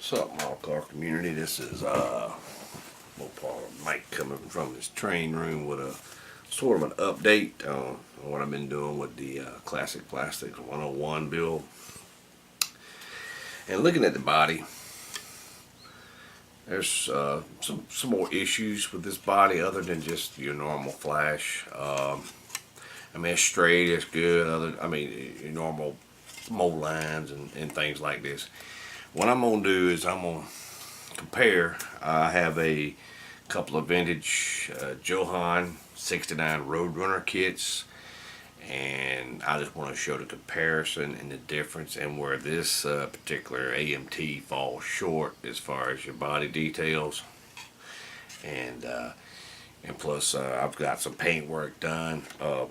What's up, model car community? This is Mike coming from his train room with a sort of an update on what I've been doing with the Classic Plastics 101 build. And looking at the body, there's some more issues with this body other than just your normal flash. I mean, it's straight, it's good. Your normal mold lines and things like this. What I'm gonna do is I'm gonna compare. I have a couple of vintage Johans 69 Roadrunner kits, and I just want to show the comparison and the difference and where this particular AMT falls short as far as your body details. And plus I've got some paint work done. I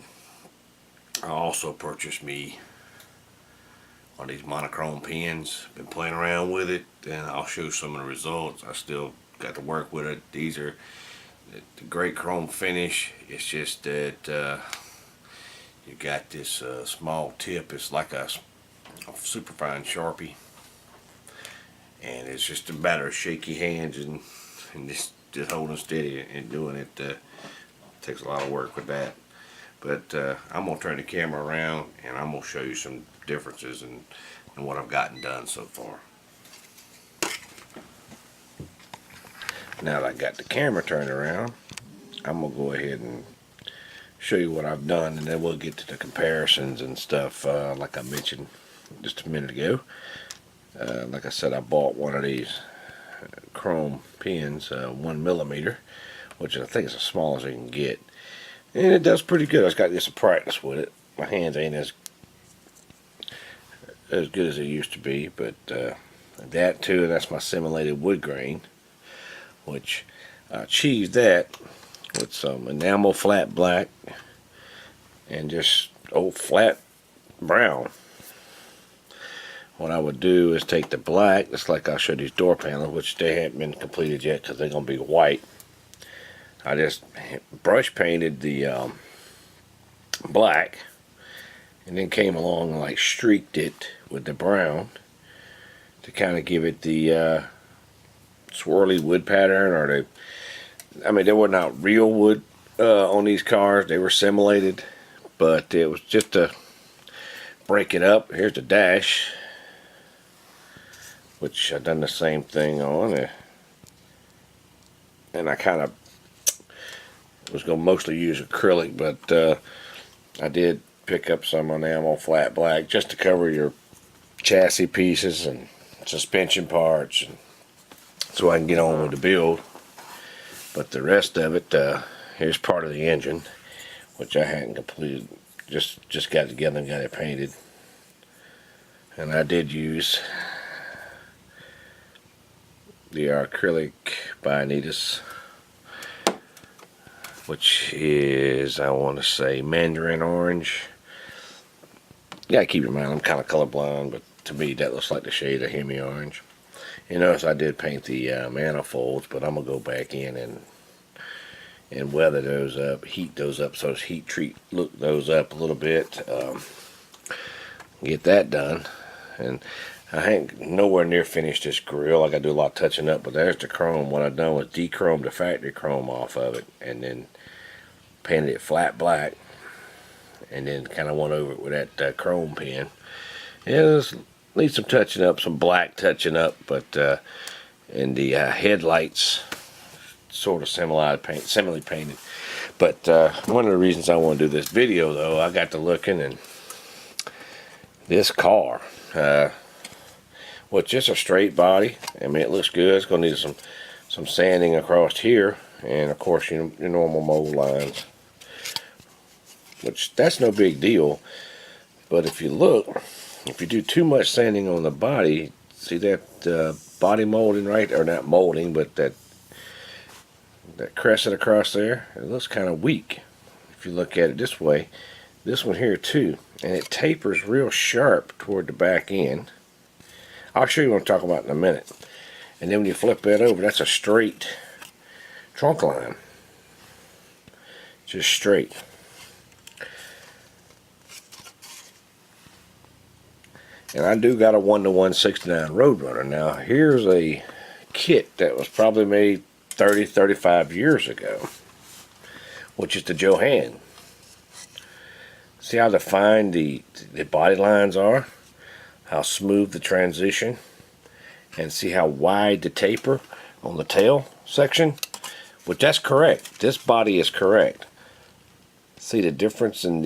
also purchased me on these monochrome pins. Been playing around with it, and I'll show some of the results. I still got to work with it. These are the great chrome finish. It's just that you got this small tip. It's like a super fine Sharpie, and it's just a matter of shaky hands and just holding steady and doing it. Takes a lot of work with that. But I'm going to turn the camera around and I'm going to show you some differences in what I've gotten done so far. Now that I got the camera turned around, I'm going to go ahead and show you what I've done, and then we'll get to the comparisons and stuff like I mentioned just a minute ago. Like I said, I bought one of these chrome pins, 1mm, which I think is as small as you can get. And it does pretty good. I just got to get some practice with it. My hands ain't as good as they used to be, but that too, that's my simulated wood grain, which I achieved that with some enamel flat black and just old flat brown. What I would do is take the black, just like I'll show these door panels, which they haven't been completed yet because they're going to be white. I just brush painted the black, and then came along and like streaked it with the brown to kind of give it the swirly wood pattern. Or they were not real wood on these cars. They were simulated, but it was just to break it up. Here's the dash, which I've done the same thing on, and I kind of was going to mostly use acrylic, but I did pick up some enamel flat black just to cover your chassis pieces and suspension parts, and so I can get on with the build. But the rest of it, here's part of the engine, which I hadn't completed. Just got together and got it painted. And I did use the acrylic by Anitas, which is, I want to say, mandarin orange. You gotta keep in mind I'm kind of colorblind, but to me that looks like the shade of Hemi orange. You notice I did paint the manifolds, but I'm gonna go back in and weather those up, heat those up, so heat treat look those up a little bit. Get that done, and I ain't nowhere near finished this grill. I gotta do a lot of touching up, but there's the chrome. What I've done was de-chromed the factory chrome off of it, and then painted it flat black, and then kind of went over it with that chrome pen. Yeah, just need some touching up, some black touching up, but and the headlights sort of similarly painted. But one of the reasons I want to do this video, though, I got to looking, and this car, well, just a straight body. I mean, it looks good. It's going to need some sanding across here, and of course your normal mold lines, which that's no big deal. But if you look, if you do too much sanding on the body, see that body molding right, or not molding, but that crescent across there, it looks kind of weak if you look at it this way. This one here too, and it tapers real sharp toward the back end. I'll show you what I'm talking about in a minute. And then when you flip that over, that's a straight trunk line, just straight. And I do got a 1-to-1 69 Roadrunner. Now here's a kit that was probably made 30-35 years ago, which is the Johans. See how defined the body lines are, how smooth the transition, and see how wide the taper on the tail section, which that's correct. This body is correct. See the difference in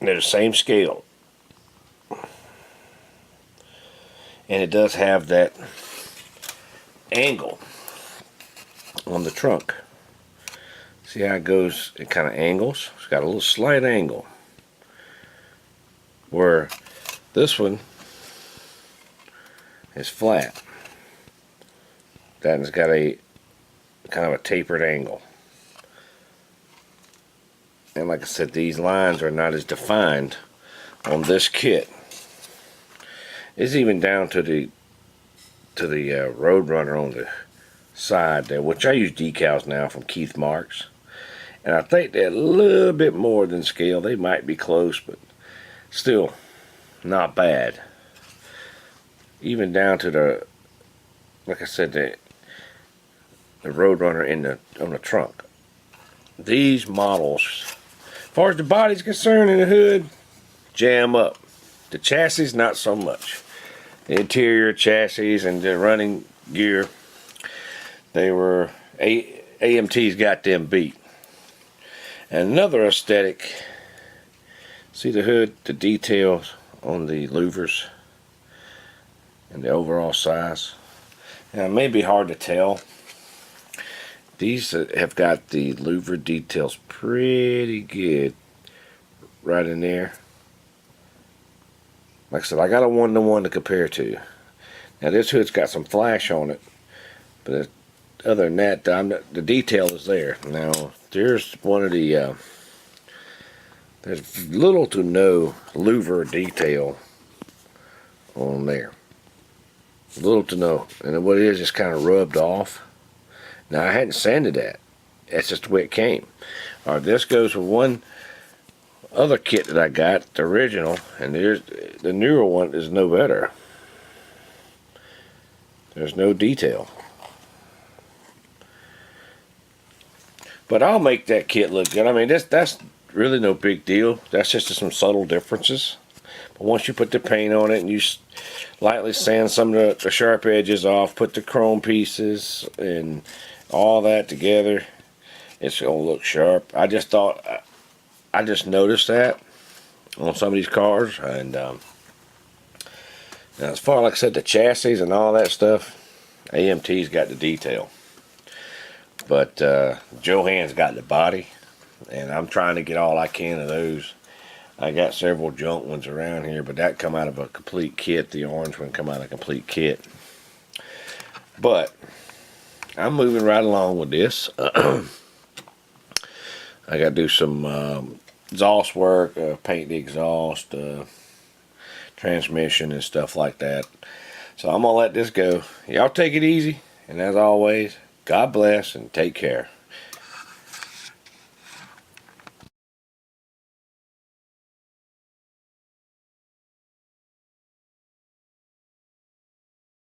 they're the same scale, and it does have that angle on the trunk. See how it goes, it kind of angles. It's got a little slight angle, where this one is flat. That one's got a kind of a tapered angle. And like I said, these lines are not as defined on this kit. It's even down to the Roadrunner on the side there, which I use decals now from Keith Marks. And I think they're a little bit more than scale. They might be close, but still not bad. Even down to the, like I said, the Roadrunner on the trunk. These models, as far as the body's concerned and the hood, jam up. The chassis, not so much. The interior chassis and the running gear, they were, AMT's got them beat. And another aesthetic, see the hood, the details on the louvers and the overall size. Now it may be hard to tell. These have got the louver details pretty good right in there. Like I said, I got a 1-to-1 to compare to. Now this hood's got some flash on it, but other than that, the detail is there. Now there's one of the there's little to no louver detail on there. Little to no, and what it is just kind of rubbed off. Now I hadn't sanded that. That's just the way it came. Alright, this goes with one other kit that I got, the original, and there's the newer one is no better. There's no detail. But I'll make that kit look good. I mean, that's really no big deal. That's just some subtle differences. But once you put the paint on it and you lightly sand some of the sharp edges off, put the chrome pieces and all that together, it's gonna look sharp. I just thought, I just noticed that on some of these cars, and now as far, like I said, the chassis and all that stuff, AMT's got the detail, but Johans got the body, and I'm trying to get all I can of those. I got several junk ones around here, but that come out of a complete kit. The orange one come out of a complete kit. But I'm moving right along with this. I got to do some exhaust work, paint the exhaust, transmission and stuff like that. So I'm going to let this go. Y'all take it easy. And as always, God bless and take care.